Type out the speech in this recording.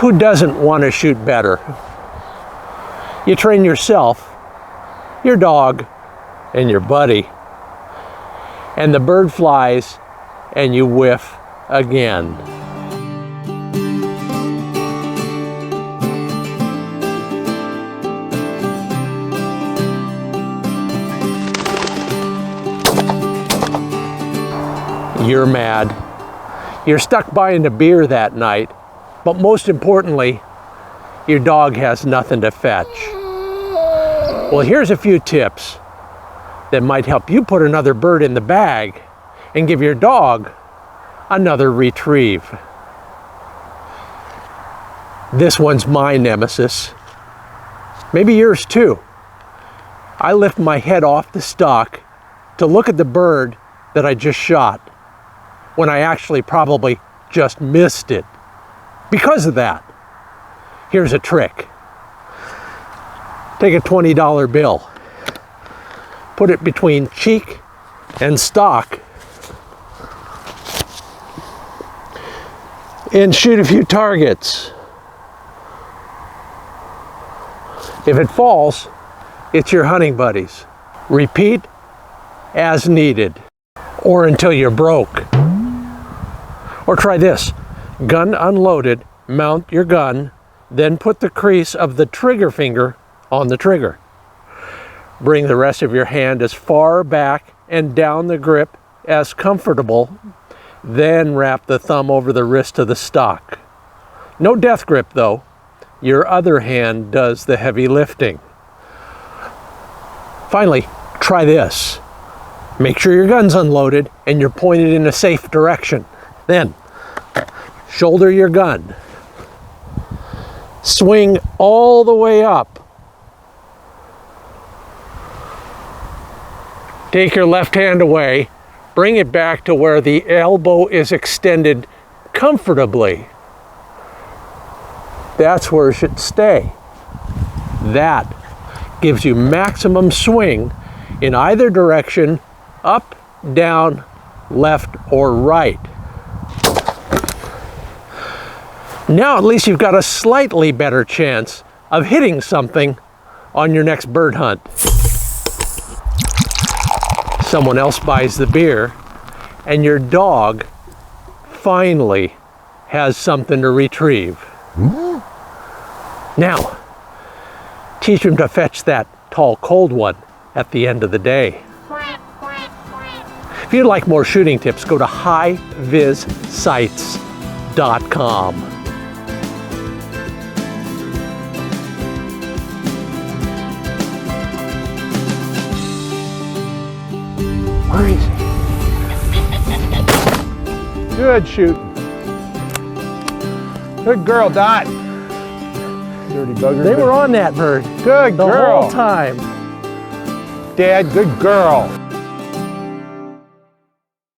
Who doesn't want to shoot better? You train yourself, your dog, and your buddy, and the bird flies and you whiff again. You're mad. You're stuck buying a beer that night, but most importantly, your dog has nothing to fetch. Well, here's a few tips that might help you put another bird in the bag and give your dog another retrieve. This one's my nemesis. Maybe yours too. I lift my head off the stock to look at the bird that I just shot, when I actually probably just missed it. Because of that, here's a trick. Take a $20 bill, put it between cheek and stock, and shoot a few targets. If it falls, it's your hunting buddies. Repeat as needed, or until you're broke. Or try this: gun unloaded, mount your gun, then put the crease of the trigger finger on the trigger. Bring the rest of your hand as far back and down the grip as comfortable, then wrap the thumb over the wrist of the stock. No death grip though. Your other hand does the heavy lifting. Finally, try this. Make sure your gun's unloaded and you're pointed in a safe direction. Then, shoulder your gun. Swing all the way up. Take your left hand away. Bring it back to where the elbow is extended comfortably. That's where it should stay. That gives you maximum swing in either direction, up, down, left, or right. Now at least you've got a slightly better chance of hitting something on your next bird hunt. Someone else buys the beer, and your dog finally has something to retrieve. Now, teach him to fetch that tall, cold one at the end of the day. If you'd like more shooting tips, go to HIVIZsights.com. Where is he? Good shooting. Good girl, Dot. Dirty bugger. They were on that bird Good the girl. whole time. Dad, good girl.